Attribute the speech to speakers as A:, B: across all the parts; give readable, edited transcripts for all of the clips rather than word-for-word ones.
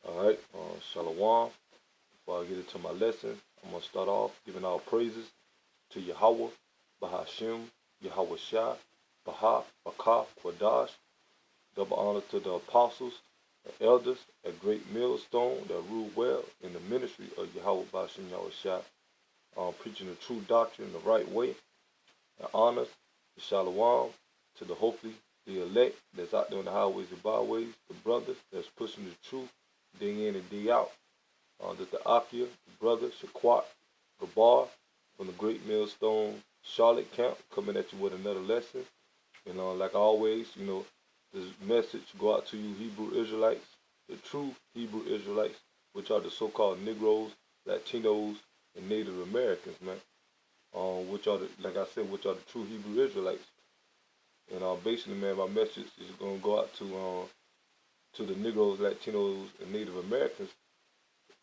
A: Alright, Shalom. Before I get into my lesson, I'm going to start off giving all praises to Yahweh, Bahashim, Yahweh Shai, Baha, Bakah, Quadash. Double honor to the apostles and elders at Great Millstone that rule well in the ministry of Yahweh Bahashim Yahweh Shai, preaching the true doctrine the right way. And honors the Shalom to the hopefully the elect that's out there on the highways and byways, the brothers that's pushing the truth day in and day out. That the Akia, the brother, Shaquat, Gabar from the Great Millstone Charlotte camp coming at you with another lesson. And like always, this message go out to you Hebrew Israelites, the true Hebrew Israelites, which are the so-called Negroes, Latinos, and Native Americans, man. Which are like I said, which are the true Hebrew Israelites. And basically, man, my message is gonna go out to the Negroes, Latinos, and Native Americans,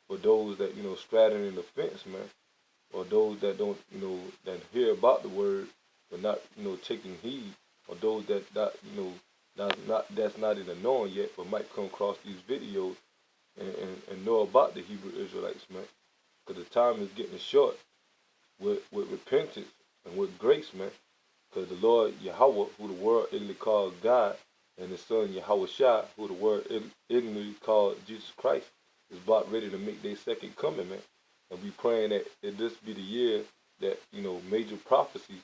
A: for those that straddling the fence, man, or those that don't that hear about the word but not taking heed, or those that's not in the knowing yet but might come across these videos and know about the Hebrew Israelites, man, because the time is getting short with repentance and with grace, man, because the Lord Yahweh, who the world ignorantly called God, and his son Yahweh Shai, who the world ignorantly called Jesus Christ, is about ready to make their second coming, man. And we praying that this be the year that, major prophecies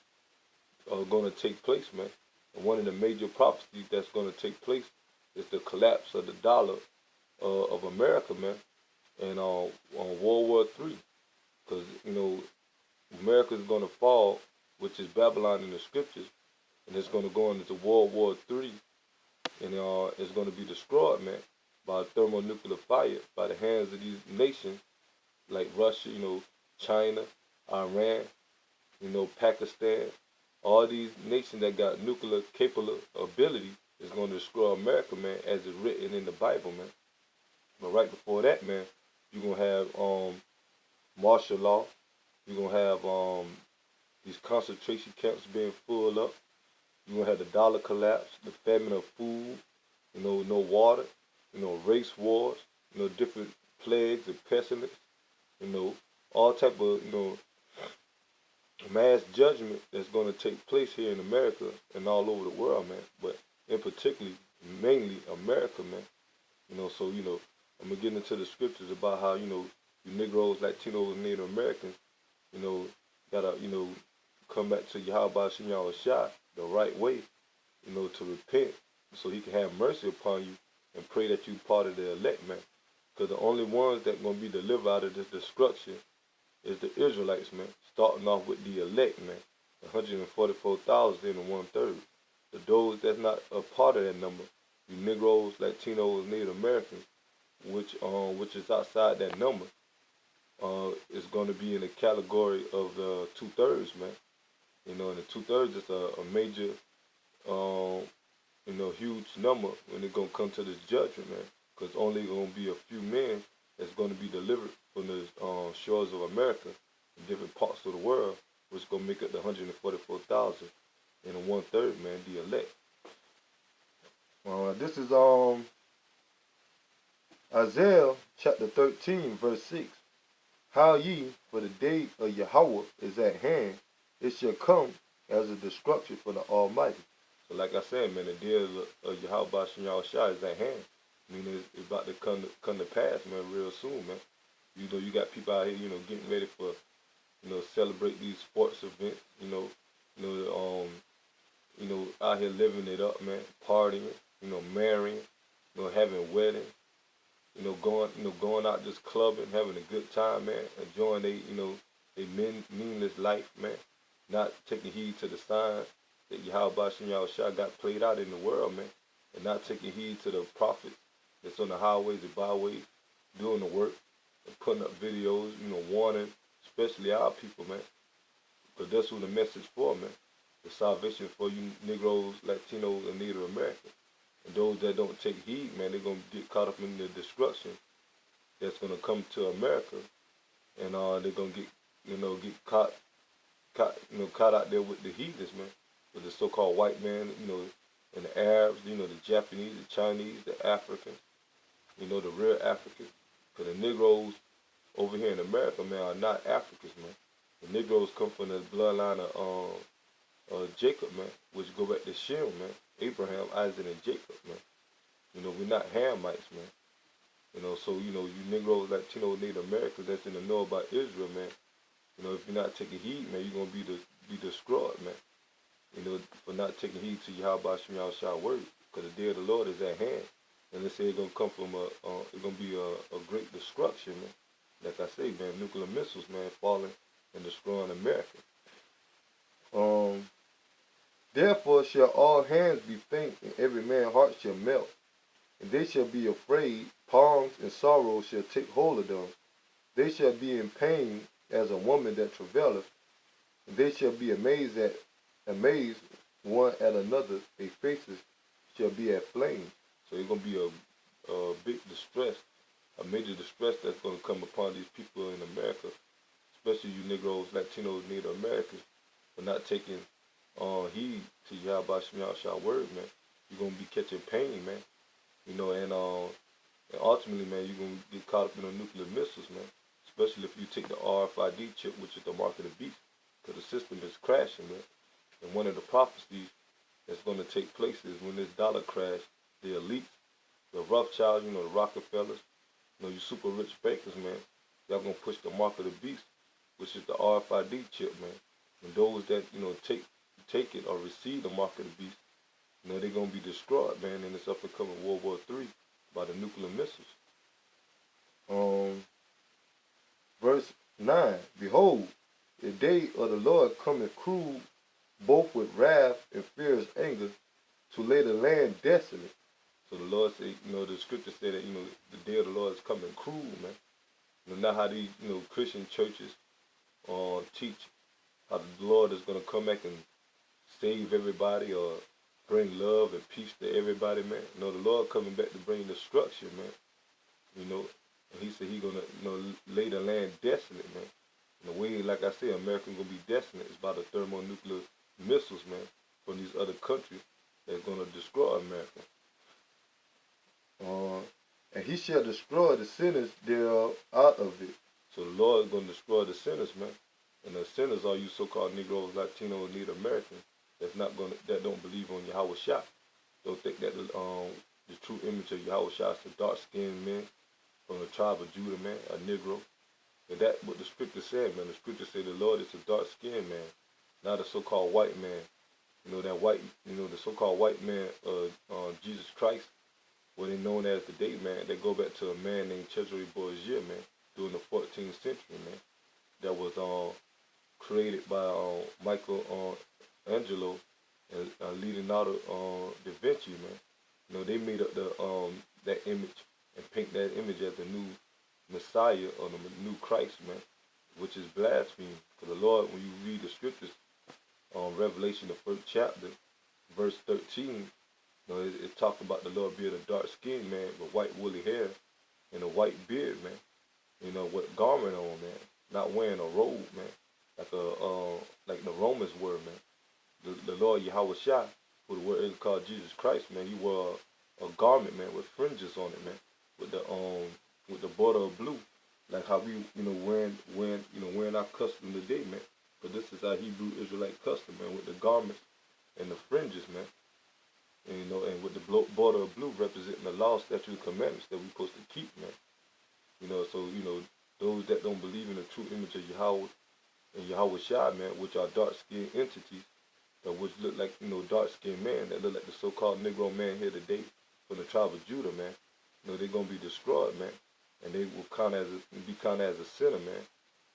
A: are going to take place, man. And one of the major prophecies that's going to take place is the collapse of the dollar of America, man, and on World War III. Because, America is going to fall, which is Babylon in the scriptures, and it's going to go into World War III, and it's going to be destroyed, man, by thermonuclear fire by the hands of these nations like Russia, China, Iran, Pakistan. All these nations that got nuclear capable ability is going to destroy America, man, as it's written in the Bible, man. But right before that, man, you're going to have martial law. You're going to have these concentration camps being full up. You're going to have the dollar collapse, the famine of food, no water, race wars, different plagues and pestilence, all type of, mass judgment that's going to take place here in America and all over the world, man. But in particular, mainly America, man. So, I'm going to get into the scriptures about how, you Negroes, Latinos, and Native Americans, gotta, come back to Yahweh Shem Yahweh Shai the right way, to repent so he can have mercy upon you and pray that you part of the elect, man. Because the only ones that going to be delivered out of this destruction is the Israelites, man. Starting off with the elect, man. 144,000 and 1/3. The those that's not a part of that number, you Negroes, Latinos, Native Americans, which is outside that number, is going to be in the category of the 2/3, man. And the 2/3 is a major, huge number when it's going to come to this judgment, man. Because only going to be a few men that's going to be delivered from the shores of America in different parts of the world, which is going to make up the 144,000 and 1/3, man, the elect. This is Isaiah chapter 13, verse 6. How ye, for the day of Yahweh is at hand, it shall come as a destruction for the Almighty. So like I said, man, the day of Yahweh Shem Yahweh Shai is at hand. It's about to come to pass, man, real soon, man. You got people out here, getting ready for, celebrate these sports events, out here living it up, man, partying, marrying, having weddings, going out just clubbing, having a good time, man, enjoying they meaningless life, man, not taking heed to the signs that Yahweh Shem Yahweh Shai got played out in the world, man, and not taking heed to the prophets that's on the highways and byways doing the work and putting up videos, warning, especially our people, man, because that's who the message for, man. The salvation for you Negroes, Latinos, and Native Americans. And those that don't take heed, man, they're going to get caught up in the destruction that's going to come to America. And they're going to get caught out there with the heathens, man. With the so-called white man, and the Arabs, the Japanese, the Chinese, the Africans, the real Africans. Because the Negroes over here in America, man, are not Africans, man. The Negroes come from the bloodline of Jacob, man, which go back to Shem, man. Abraham, Isaac, and Jacob, man. We're not Hamites, man. So, you Negroes, Latino, Native Americans that's in the know about Israel, man. If you're not taking heed, man, you're going to be destroyed, man. For not taking heed to Yahweh Shem Yahushua word. Because the day of the Lord is at hand. And they say it's going to come from it's going to be a great destruction, man. Like I say, man, nuclear missiles, man, falling and destroying America. Therefore shall all hands be faint, and every man's heart shall melt. And they shall be afraid, pangs and sorrow shall take hold of them. They shall be in pain as a woman that travaileth, and they shall be amazed one at another. Their faces shall be at flame. So it's going to be a big distress, a major distress that's going to come upon these people in America, especially you Negroes, Latinos, Native Americans, for not taking heed to Yahweh Shem Yahushua word, man. You're going to be catching pain, man. And ultimately, man, you're going to get caught up in the nuclear missiles, man. Especially if you take the RFID chip, which is the mark of the beast, because the system is crashing, man. And one of the prophecies that's going to take place is when this dollar crash, the elites, the Rothschilds, the Rockefellers, you super rich bankers, man, y'all going to push the mark of the beast, which is the RFID chip, man. And those that, take it or receive the mark of the beast, they're going to be destroyed, man, in this up and coming World War III by the nuclear missiles. Verse 9, Behold, the day of the Lord cometh cruel, both with wrath and fierce anger, to lay the land desolate. So the Lord said, the scripture said that, the day of the Lord is coming cruel, man. Not how these, Christian churches teach how the Lord is going to come back and save everybody or bring love and peace to everybody, man. The Lord coming back to bring destruction, man. And he said he's going to, lay the land desolate, man. And the way, like I said, America's going to be desolate is by the thermonuclear missiles, man, from these other countries that's going to destroy America. And he shall destroy the sinners thereof out of it. So the Lord is going to destroy the sinners, man. And the sinners are you so-called Negroes, Latinos, Native Americans that don't believe on Yahweh Shah. Don't think that the true image of Yahweh Shah is a dark-skinned man from the tribe of Judah, man, a Negro. And that's what the scripture said, man. The scripture said the Lord is a dark-skinned man, not a so-called white man. That white, the so-called white man, Jesus Christ, what they known as today, man. They go back to a man named Cesare Borgia, man, during the 14th century, man. That was created by Michelangelo and Leonardo da Vinci, man. They made up that image and paint that image as the new Messiah or the new Christ, man, which is blasphemy. Because the Lord, when you read the scriptures, Revelation, the 1st chapter, verse 13, it talks about the Lord being a dark-skinned man with white woolly hair and a white beard, man. With garment on, man, not wearing a robe, man, like the Romans were, man. The Lord Yahweh Shah, who the word is called Jesus Christ, man, he wore a garment, man, with fringes on it, man, with the border of blue, like how we, wearing our custom today, man. But this is our Hebrew Israelite custom, man, with the garments and the fringes, man. And with the border of blue representing the law, statutes, and commandments that we're supposed to keep, man. So, those that don't believe in the true image of Yahweh and Yahweh Shai, man, which are dark-skinned entities, which look like, dark-skinned man, that look like the so-called Negro man here today from the tribe of Judah, man. They're going to be destroyed, man. And they will be counted as a sinner, man.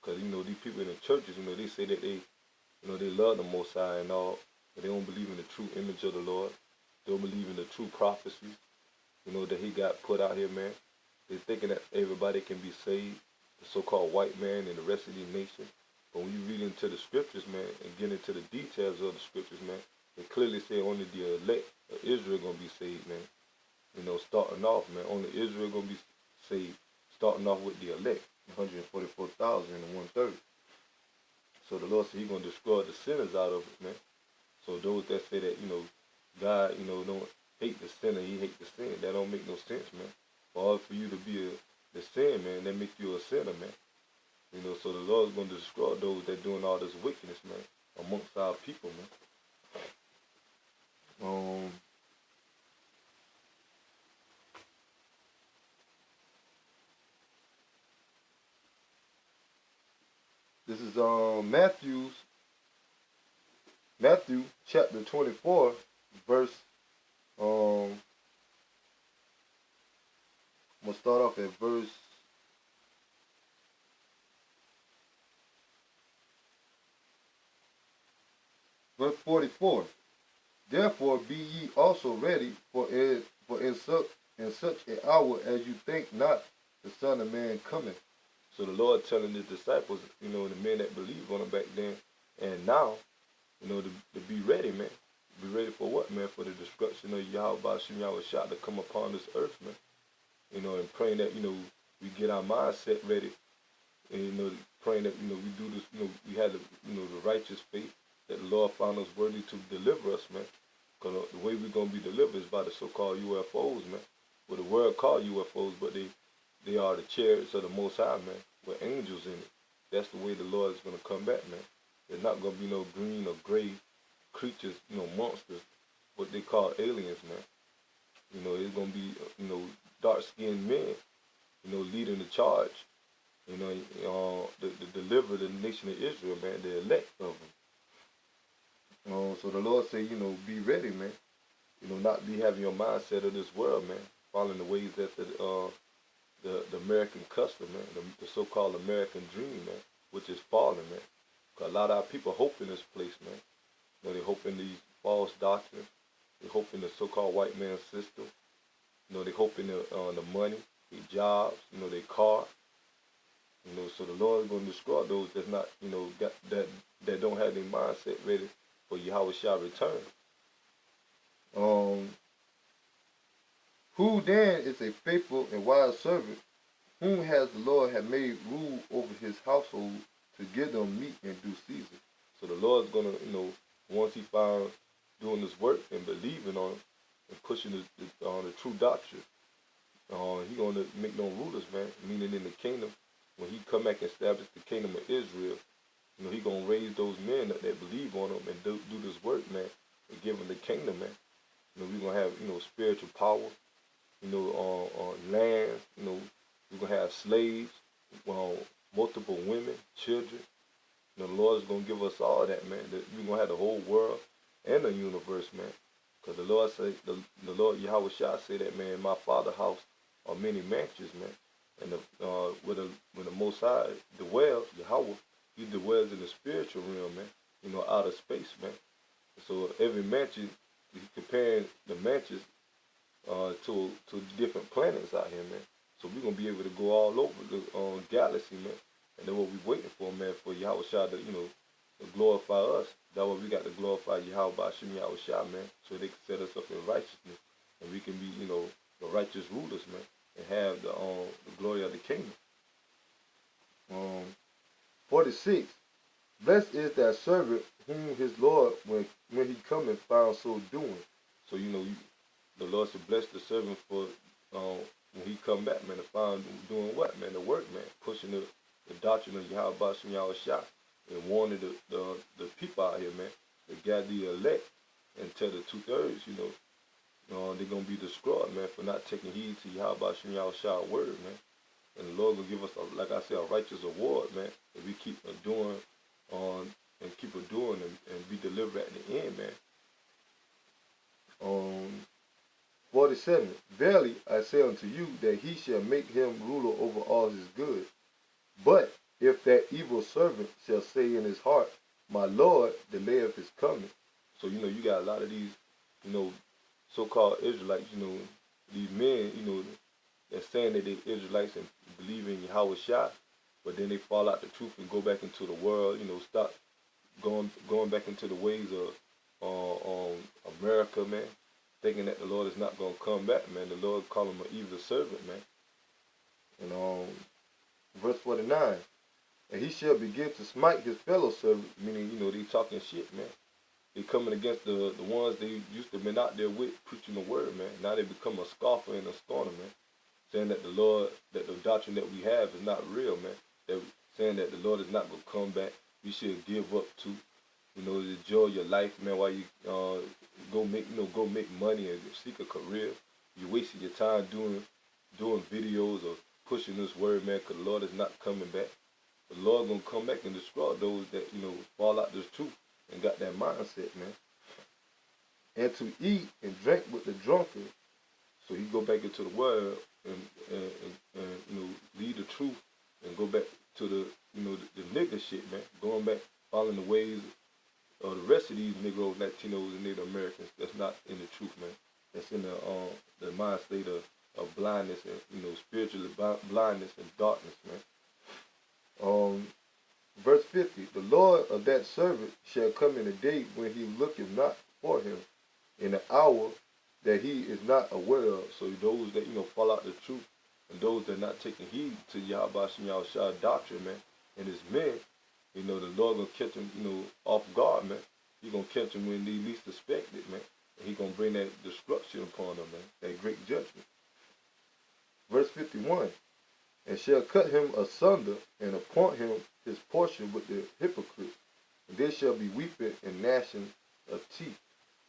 A: Because, these people in the churches, they say that they love the Most High and all, but they don't believe in the true image of the Lord. They don't believe in the true prophecies, that he got put out here, man. They're thinking that everybody can be saved, the so-called white man and the rest of the nation. But when you read into the scriptures, man, and get into the details of the scriptures, man, they clearly say only the elect of Israel going to be saved, man. Starting off, man, only Israel going to be saved, starting off with the elect, 144,000 and 1/3. So the Lord said he's going to destroy the sinners out of it, man. So those that say that, God, don't hate the sinner, he hate the sin, that don't make no sense, man. or for you to be the sin, man, that make you a sinner, man. So the Lord's going to destroy those that doing all this wickedness, man, amongst our people, man. This is Matthew chapter 24, verse I'm gonna start off at verse 44. Therefore be ye also ready, for in such an hour as you think not, the Son of Man cometh. So the Lord telling his disciples, the men that believed on him back then and now, to be ready, man. Be ready for what, man? For the destruction of Yahweh Shem Yahushua to come upon this earth, man. And praying that, we get our mindset ready. And, praying that, we do this, we have the righteous faith that the Lord found us worthy to deliver us, man. Because the way we're going to be delivered is by the so-called UFOs, man. Well, the world called UFOs, but they are the chariots of the Most High, man, with angels in it. That's the way the Lord is going to come back, man. There's not going to be no green or gray creatures, monsters, what they call aliens, man. It's going to be, dark-skinned men, leading the charge, to deliver the nation of Israel, man, the elect of them. So the Lord say, be ready, man. Not be having your mindset of this world, man, following the ways that the American custom, man, the so-called American dream, man, which is falling, man. Because a lot of our people hope in this place, man. They hope in these false doctrines. They hope in the so-called white man system. They hope in the money, their jobs, their car. So the Lord is going to destroy those that's not, that don't have their mindset ready for Yahweh shall return. Who then is a faithful and wise servant, whom has the Lord have made rule over his household to give them meat in due season? So the Lord's going to, once he found doing this work and believing on him and pushing the true doctrine, he going to make them rulers, man, meaning in the kingdom. When he come back and establish the kingdom of Israel, he going to raise those men that believe on him and do this work, man, and give them the kingdom, man. We're going to have, spiritual power, lands, we're going to have slaves, multiple women, children. The Lord's going to give us all that, man. We're going to have the whole world and the universe, man. Because the Lord say, the Lord Yahweh shall say that, man, in my Father's house are many mansions, man. And when the Most High dwells, Yahweh, he dwells in the spiritual realm, man. Outer space, man. So every mansion, he's comparing the mansions to different planets out here, man. So we're going to be able to go all over the galaxy, man. And then what we're waiting for, man, for Yahweh Shah to, to glorify us. That's what we got to glorify Yahweh Shem Yahweh Shah, man. So they can set us up in righteousness. And we can be, the righteous rulers, man. And have the glory of the kingdom. 46. Blessed is that servant whom his Lord, when he cometh, found so doing. So, the Lord should bless the servant for when he come back, man, to find doing what, man? The work, man. Pushing the doctrine of Yahweh Shem Yahweh Shah. And warning the people out here, man, to gather the elect and tell the 2/3, they're going to be destroyed, man, for not taking heed to Yahweh Shem Yahweh Shah's word, man. And the Lord will give us, like I said, a righteous award, man, if we keep doing and be delivered at the end, man. 47. Verily I say unto you that he shall make him ruler over all his goods. But if that evil servant shall say in his heart, my Lord delayeth his coming. So, you got a lot of these, so-called Israelites, these men, that's saying that they're Israelites and believe in Yahweh Shah, but then they fall out the truth and go back into the world, stop going back into the ways of America, man, thinking that the Lord is not going to come back, man. The Lord call him an evil servant, man. And verse 49, and he shall begin to smite his fellow servants, meaning, they talking shit, man. They coming against the ones they used to been out there with, preaching the word, man. Now they become a scoffer and a scorner, man. saying that the Lord, that the doctrine that we have is not real, man. That saying that the Lord is not gonna come back. You should give up to, enjoy your life, man. While you go make money and seek a career. You're wasting your time doing videos or pushing this word, man, because the Lord is not coming back. The Lord gonna come back and destroy those that fall out this truth and got that mindset, man. And to eat and drink with the drunkard, so he go back into the world and lead the truth and go back to the nigga shit, man. Going back, following the ways of the rest of these Negroes, Latinos, and Native Americans that's not in the truth, man. That's in the mind state of blindness and spiritual blindness and darkness, man. Verse 50, the Lord of that servant shall come in a day when he looketh not for him, in an hour that he is not aware of. So those that fall out the truth, and those that are not taking heed to Yahweh Shem Yahushua doctrine, man, and his men, the Lord gonna catch them, off guard, man. He gonna catch them when they least expect it, man. And he gonna bring that destruction upon them, man. That great judgment. Verse 51, and shall cut him asunder and appoint him his portion with the hypocrite. And there shall be weeping and gnashing of teeth.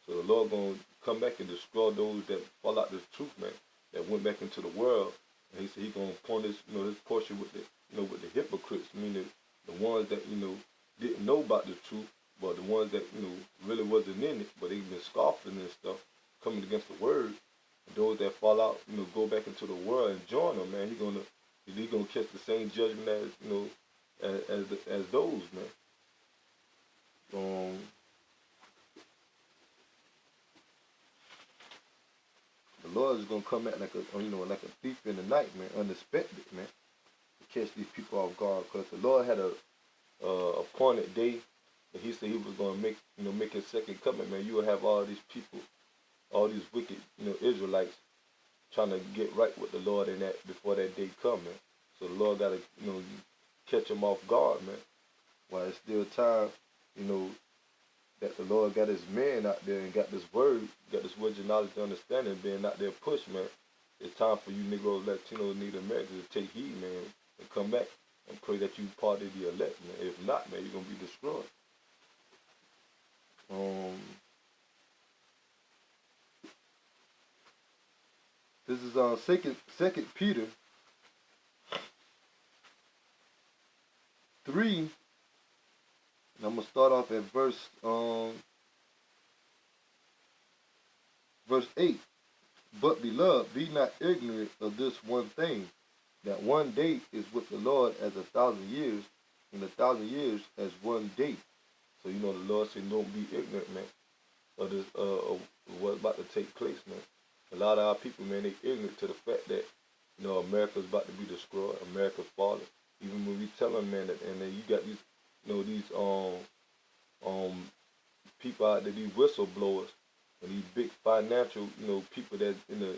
A: So the Lord gonna come back and destroy those that fall out this truth, man, that went back into the world. And he said he gonna appoint his, his portion with the hypocrites, meaning the ones that, didn't know about the truth, but the ones that, really wasn't in it, but they've been scoffing and stuff, coming against the word. And those that fall out, go back into the world and join them, man. He's gonna catch the same judgment as, as those, man. The Lord is gonna come at like a thief in the night, man, unexpected, man, to catch these people off guard. Because the Lord had a appointed day, and he said he was gonna make his second coming, man. You will have all these people, all these wicked, Israelites, trying to get right with the Lord in that before that day come, man. So the Lord gotta, catch them off guard, man. While it's still time, that the Lord got his men out there and got this word of knowledge and understanding being out there push, man. It's time for you Negroes, Latinos, Native Americans to take heed, man, and come back and pray that you part of the elect, man. If not, man, you're gonna be destroyed. This is on Second Peter 3. And I'm gonna start off at verse 8. But beloved, be not ignorant of this one thing, that one day is with the Lord as 1,000 years, and 1,000 years as one day. So the Lord said, don't be ignorant, man, of this of what's about to take place, man. A lot of our people, man, they ignorant to the fact that America's about to be destroyed, America's falling. Even when we tell them, man, that, and then you got these these people out there, these whistleblowers and these big financial people that in the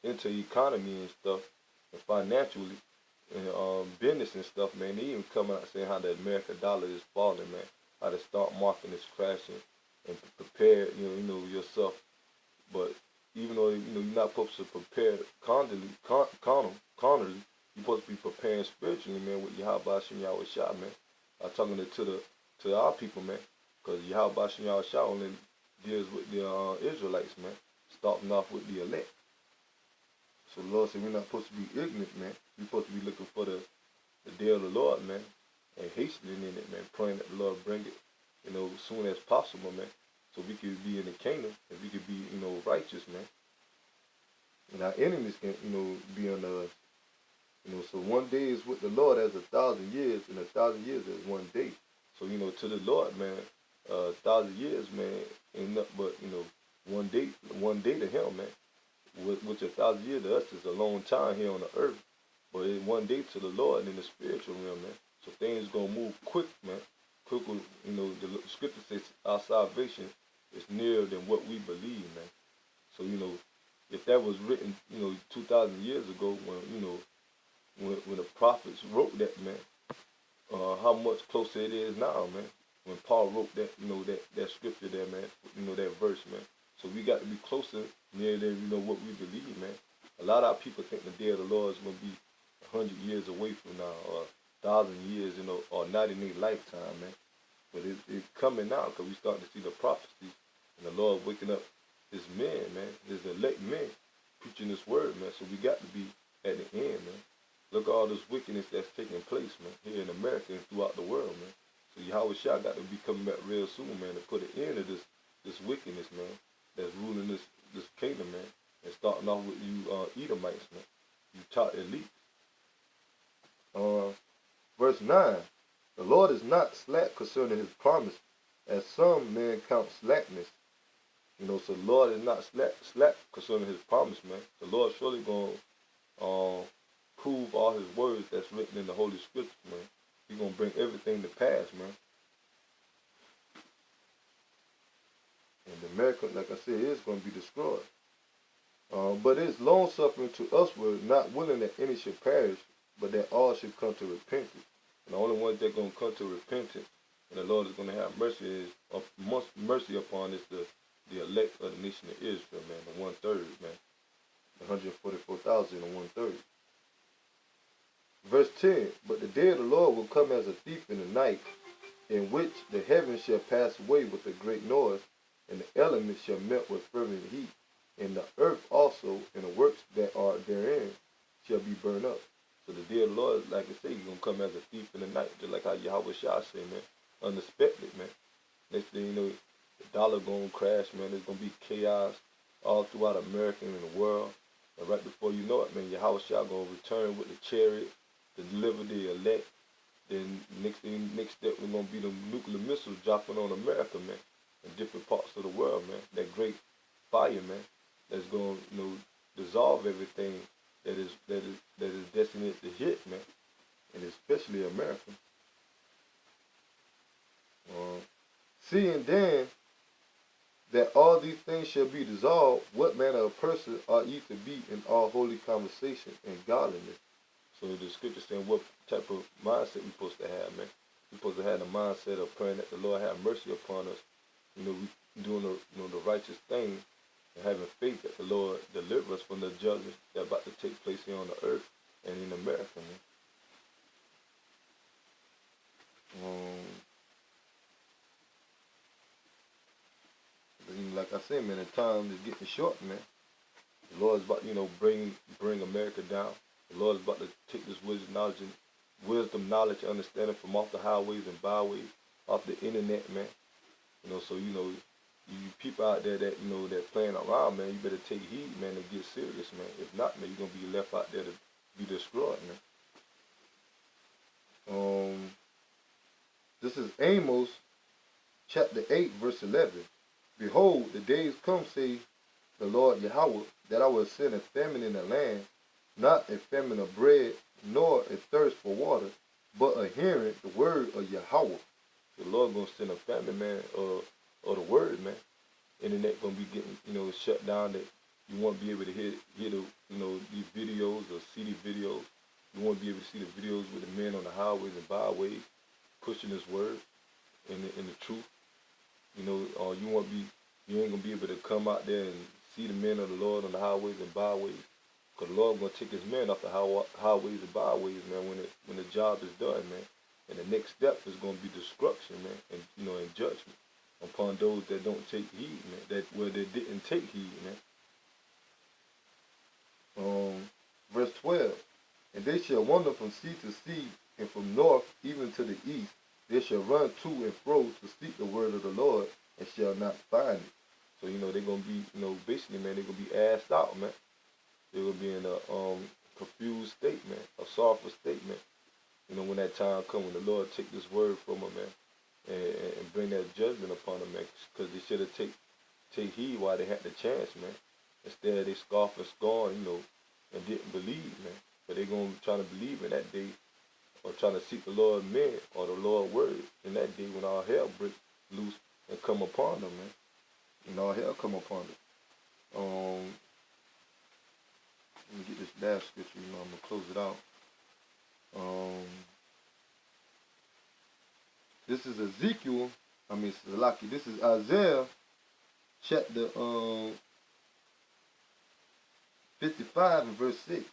A: into economy and stuff, and financially and business and stuff, man. They even come out saying how the American dollar is falling, man. How the stock market is crashing, and prepare yourself. But even though you're not supposed to prepare carnally, you're supposed to be preparing spiritually, man, with Yahweh Shem Yahushua, man. I'm talking to our people, man, because Yahweh Shem Yahushua only deals with the Israelites, man, starting off with the elect. So the Lord said we're not supposed to be ignorant, man. We're supposed to be looking for the day of the Lord, man, and hastening in it, man, praying that the Lord bring it, as soon as possible, man, so we could be in the kingdom and we could be, righteous, man. And our enemies can, be under us. So one day is with the Lord as 1,000 years, and 1,000 years as one day. So, to the Lord, man, 1,000 years, man, ain't nothing but, one day to him, man. Which 1,000 years to us is a long time here on the earth. But it's one day to the Lord in the spiritual realm, man. So things gonna move quick, man. Quick, the scripture says our salvation is nearer than what we believe, man. So, if that was written, 2,000 years ago when the prophets wrote that, man, how much closer it is now, man. When Paul wrote that, that scripture there, man, that verse, man. So we got to be closer, near than, what we believe, man. A lot of our people think the day of the Lord is going to be 100 years away from now, or 1,000 years, or not in their lifetime, man. But it's coming now because we starting to see the prophecies, and the Lord waking up his men, man, his elect men, preaching this word, man. So we got to be at the end, man. Look at all this wickedness that's taking place, man, here in America and throughout the world, man. So Yahweh Shah got to be coming back real soon, man, to put an end to this wickedness, man, that's ruling this kingdom, man, and starting off with you Edomites, man, you top elite. Verse 9, the Lord is not slack concerning his promise, as some men count slackness. So the Lord is not slack concerning his promise, man. The Lord surely going to prove all his words that's written in the Holy Scriptures, man. He's going to bring everything to pass, man. And America, like I said, is going to be destroyed. But it is long-suffering to usward, not willing that any should perish, but that all should come to repentance. And the only ones that are going to come to repentance, and the Lord is going to have mercy upon is the elect of the nation of Israel, man, the 1/3, man. The 144,000 and 1/3. Verse 10, but the day of the Lord will come as a thief in the night, in which the heavens shall pass away with a great noise, and the elements shall melt with fervent heat, and the earth also and the works that are therein shall be burned up. So the day of the Lord, like I say, he's going to come as a thief in the night, just like how Yahweh Shah say, man, unexpected, man. Next thing you know, the dollar going to crash, man. There's going to be chaos all throughout America and the world. And right before you know it, man, Yahweh Shah going to return with the chariot to deliver the elect. Then next step we're going to be the nuclear missiles dropping on America, man, in different parts of the world, man. That great fire, man, that's going to dissolve everything that is destined to hit, man, and especially America. Seeing then that all these things shall be dissolved, what manner of person are ye to be in all holy conversation and godliness? So the scripture saying what type of mindset we're supposed to have, man. We're supposed to have the mindset of praying that the Lord have mercy upon us. We doing the righteous thing and having faith that the Lord deliver us from the judgment that's about to take place here on the earth and in America, man. Like I said, man, the time is getting short, man. The Lord is about, bring America down. The Lord is about to take this wisdom, knowledge, and understanding from off the highways and byways, off the internet, man. So you people out there that that playing around, man, you better take heed, man, and get serious, man. If not, man, you're gonna be left out there to be destroyed, man. This is Amos chapter 8, verse 11. Behold, the days come, say the Lord Yahweh, that I will send a famine in the land, not a famine of bread, nor a thirst for water, but a hearing the word of Yahweh. The Lord gonna send a famine, man, of the word, man. Internet gonna be getting, shut down. That you won't be able to hear the, these videos or see the videos. You won't be able to see the videos with the men on the highways and byways pushing this word in the truth. You ain't gonna be able to come out there and see the men of the Lord on the highways and byways, because the Lord gonna take his men off the highways and byways, man, when the job is done, man. And the next step is gonna be destruction, man, and and judgment upon those that don't take heed, man. They didn't take heed, man. Verse 12, and they shall wander from sea to sea, and from north even to the east. They shall run to and fro to seek the word of the Lord, and shall not find it. So, they're going to be, basically, man, they're going to be assed out, man. They're going to be in a confused state, man, a sorrowful state, man. When that time comes, when the Lord take this word from them, man, and bring that judgment upon them, man, because they should have take heed while they had the chance, man. Instead, they scoff and scorn, and didn't believe, man. But they're going to try to believe in that day, or trying to seek the Lord men or the Lord word in that day when all hell break loose and come upon them, man. And all hell come upon them. Let me get this last scripture, I'm going to close it out. This is Ezekiel, this is Isaiah chapter 55 and verse 6.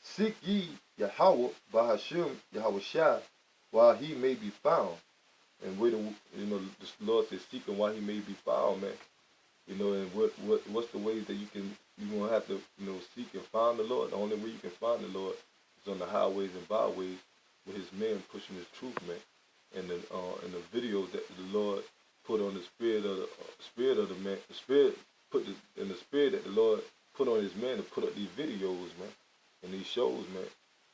A: Seek ye Yahweh by Hashem Yahweh Shai while he may be found. And wait, the Lord says, seek him while he may be found, man. And what's the ways that you're gonna have to, seek and find the Lord? The only way you can find the Lord is on the highways and byways with his men pushing his truth, man. And the videos that the Lord put on the spirit of the man, the spirit that the Lord put on his man to put up these videos, man, and these shows, man,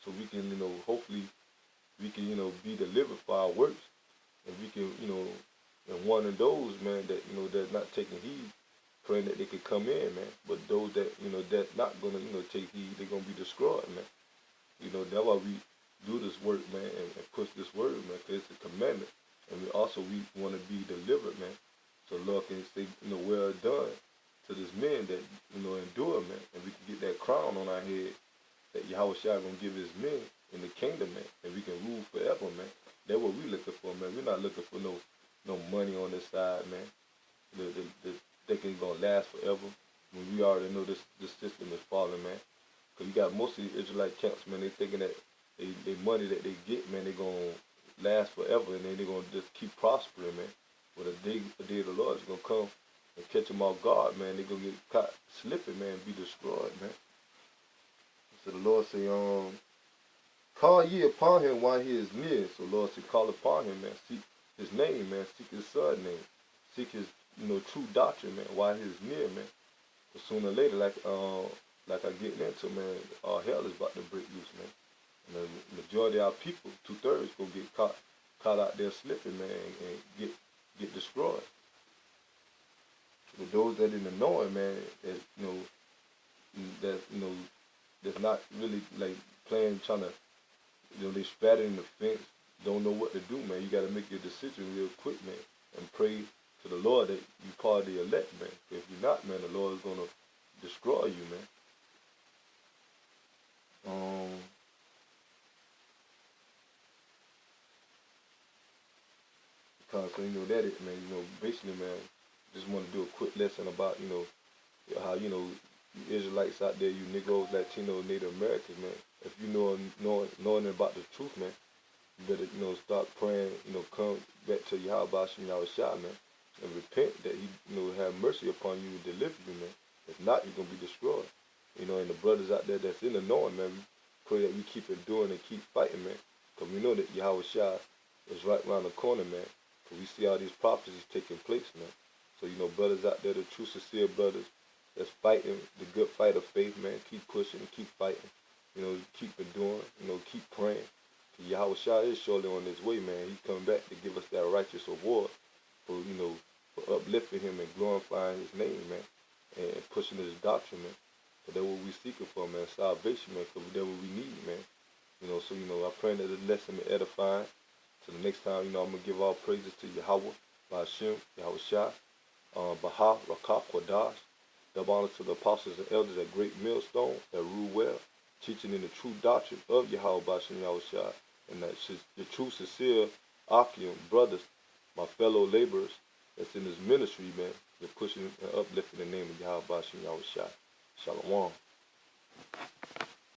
A: so we can, hopefully we can, be delivered for our works, and we can, and one of those, man, that, that's not taking heed, praying that they could come in, man, but those that, that's not gonna, take heed, they're gonna be destroyed, man. That's why we do this work, man, and push this word, man, because it's a commandment, and we want to be delivered, man, so Lord can say, well done to this man that, endure, man, and we can get that crown on our head that Yahweh Shai gonna give his men in the kingdom, man, and we can rule forever, man. That's what we looking for, man. We're not looking for no money on this side, man. The thinking gonna last forever. When we already know this system is falling, man. Cause you got most of the Israelite camps, man. They thinking that they money that they get, man, they gonna last forever, and then they gonna just keep prospering, man. But the day of the Lord is gonna come and catch them off guard, man. They gonna get caught slipping, man, and be destroyed, man. So the Lord say, call ye upon him while he is near. So Lord said, call upon him, man. Seek his name, man. Seek his son name. Seek his, true doctrine, man, while he is near, man. But sooner or later, like I get into, man, all hell is about to break loose, man. And the majority of our people, 2/3, gonna get caught out there slipping, man, and get destroyed. But those that in the knowing, man, that's not really like playing, trying to, they straddling the fence, don't know what to do, man. You got to make your decision real quick, man, and pray to the Lord that you part of the elect, man. If you're not, man, the Lord is going to destroy you, man. Because, so, that it, man, basically, man, just want to do a quick lesson about, how, you Israelites out there, you Negroes, Latinos, Native Americans, man. If you knowing about the truth, man, you better, start praying, come back to Yahweh Yahweh Shai, man, and repent that he, have mercy upon you and deliver you, man. If not, you're going to be destroyed. And the brothers out there that's in the knowing, man, we pray that we keep enduring and keep fighting, man, because we know that Yahweh Shai is right around the corner, man, because we see all these prophecies taking place, man. So, brothers out there, the true, sincere brothers that's fighting the good fight of faith, man, keep pushing and keep fighting. Keep enduring, keep praying. Yahweh Shai is surely on his way, man. He's coming back to give us that righteous reward for, for uplifting him and glorifying his name, man, and pushing his doctrine, man. So that's what we seeking for, man, salvation, man, because that's what we need, man. So, I pray that this lesson be edifying. So the next time, I'm going to give all praises to Yahweh, Hashem, Yahweh Shai, Baha, Rakah, Quadash. Double honor to the apostles and elders at Great Millstone that rule well, teaching in the true doctrine of Yahweh Bashem Yahweh Shai, and that the true, sincere Akim brothers, my fellow laborers that's in this ministry, man, they're pushing and uplifting the name of Yahweh Bashem Yahweh Shai. Shalom.